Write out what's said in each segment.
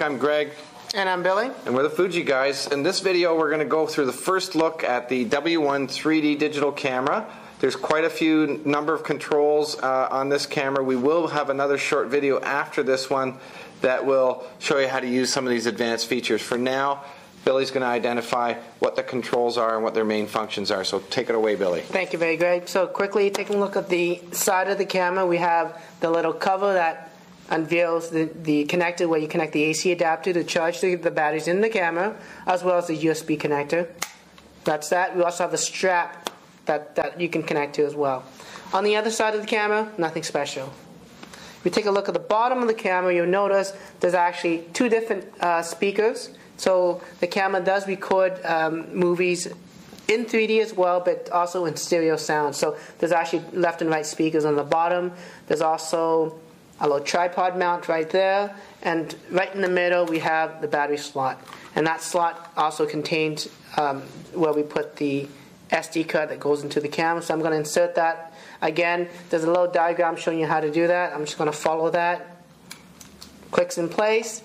I'm Greg. And I'm Billy. And we're the Fuji guys. In this video, we're going to go through the first look at the W1 3D digital camera. There's quite a few number of controls on this camera. We will have another short video after this one that will show you how to use some of these advanced features. For now, Billy's going to identify what the controls are and what their main functions are. So take it away, Billy. Thank you very great. So quickly taking a look at the side of the camera, we have the little cover that unveils the connector where you connect the AC adapter to charge the batteries in the camera, as well as the USB connector. That's that. We also have the strap that you can connect to as well. On the other side of the camera, nothing special. If you take a look at the bottom of the camera, you'll notice there's actually two different speakers. So the camera does record movies in 3D as well, but also in stereo sound. So there's actually left and right speakers on the bottom. There's also a little tripod mount right there, and right in the middle we have the battery slot, and that slot also contains where we put the SD card that goes into the camera. So I'm going to insert that. Again, there's a little diagram showing you how to do that. I'm just going to follow that. Clicks in place.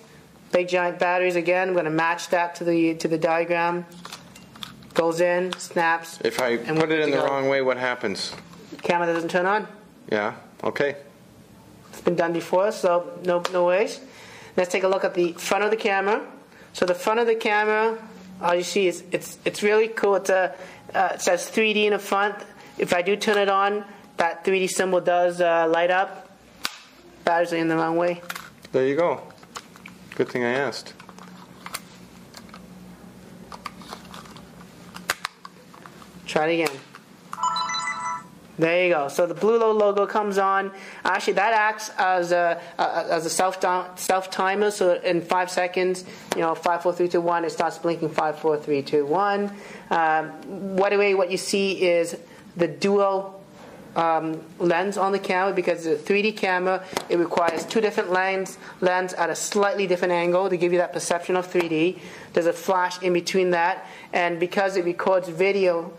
Big giant batteries again. I'm going to match that to the diagram. Goes in, snaps. If I put it in the wrong way, what happens? Camera doesn't turn on. Yeah. Okay. It's been done before, so no worries. Let's take a look at the front of the camera. So the front of the camera, all you see is it's really cool. It says 3D in the front. If I do turn it on, that 3D symbol does light up. Batteries are in the wrong way. There you go. Good thing I asked. Try it again. There you go. So the blue logo comes on. Actually, that acts as a self timer. So in 5 seconds, 5, 4, 3, 2, 1, it starts blinking. 5, 4, 3, 2, 1. What you see is the dual lens on the camera, because the 3D camera, it requires two different lens at a slightly different angle to give you that perception of 3D. There's a flash in between that, and because it records video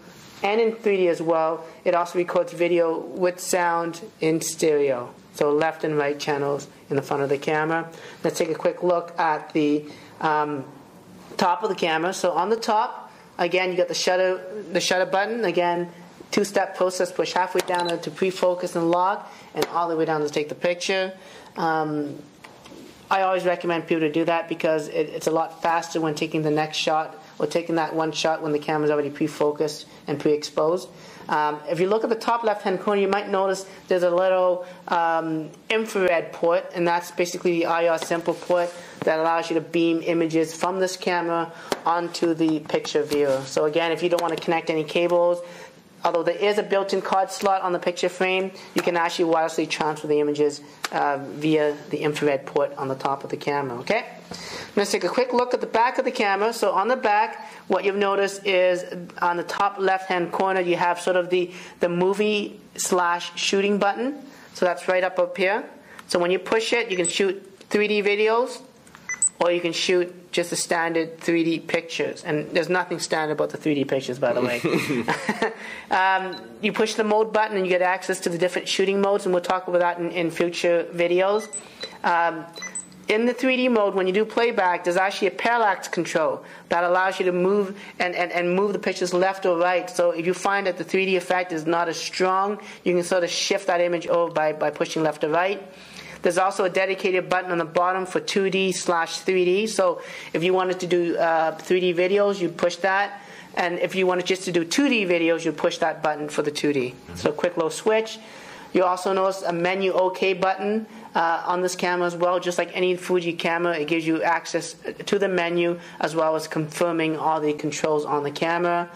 and in 3D as well, it also records video with sound in stereo. So left and right channels in the front of the camera. Let's take a quick look at the top of the camera. So on the top, again, you got the shutter button. Again, two-step process. Push halfway down to pre-focus and lock, and all the way down to take the picture. I always recommend people to do that because it's a lot faster when taking the next shot, or taking that one shot when the camera's already pre-focused and pre-exposed. If you look at the top left-hand corner, you might notice there's a little infrared port, and that's basically the IR simple port that allows you to beam images from this camera onto the picture viewer. So again, if you don't want to connect any cables, although there is a built-in card slot on the picture frame, you can actually wirelessly transfer the images via the infrared port on the top of the camera. Okay? Let's take a quick look at the back of the camera. So on the back, what you've noticed is on the top left-hand corner, you have sort of the movie/shooting button. So that's right up here. So when you push it, you can shoot 3D videos, or you can shoot just the standard 3D pictures. And there's nothing standard about the 3D pictures, by the way. You push the mode button and you get access to the different shooting modes, and we'll talk about that in future videos. In the 3D mode, when you do playback, there's actually a parallax control that allows you to move and move the pictures left or right. So if you find that the 3D effect is not as strong, you can sort of shift that image over by pushing left or right. There's also a dedicated button on the bottom for 2D/3D. So if you wanted to do 3D videos, you'd push that. And if you wanted just to do 2D videos, you'd push that button for the 2D. So a quick little switch. You also notice a menu OK button on this camera as well. Just like any Fuji camera, it gives you access to the menu as well as confirming all the controls on the camera.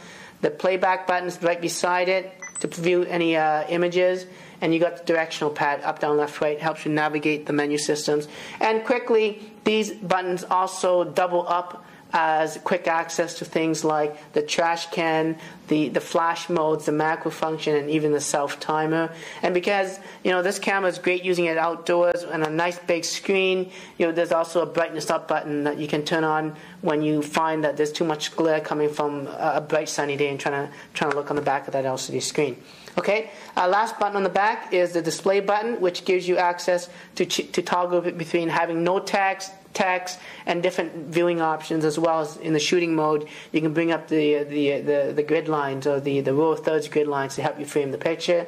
The playback button is right beside it to view any images. And you got the directional pad, up, down, left, right, helps you navigate the menu systems. And quickly, these buttons also double up as quick access to things like the trash can, the flash modes, the macro function, and even the self timer. And because this camera is great using it outdoors and a nice big screen, there's also a brightness up button that you can turn on when you find that there's too much glare coming from a bright sunny day and trying to look on the back of that LCD screen. Okay, last button on the back is the display button, which gives you access to toggle between having no text, text, and different viewing options, as well as in the shooting mode, you can bring up the grid lines, or the rule of thirds grid lines, to help you frame the picture.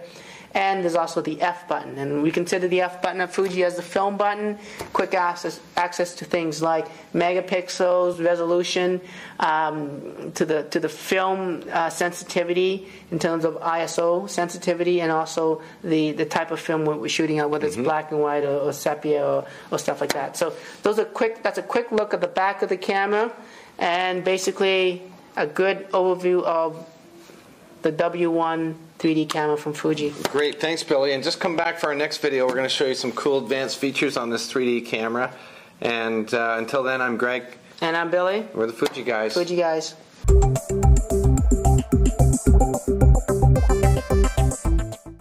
And there's also the F button, and we consider the F button at Fuji as the film button. Quick access to things like megapixels, resolution, to the film sensitivity in terms of ISO sensitivity, and also the type of film we're shooting at, whether it's black and white or sepia or stuff like that. So that's a quick look at the back of the camera, and basically a good overview of the W1 3D camera from Fuji. Great, thanks Billy. And just come back for our next video. We're going to show you some cool advanced features on this 3D camera. And until then, I'm Greg. And I'm Billy. We're the Fuji guys. Fuji guys.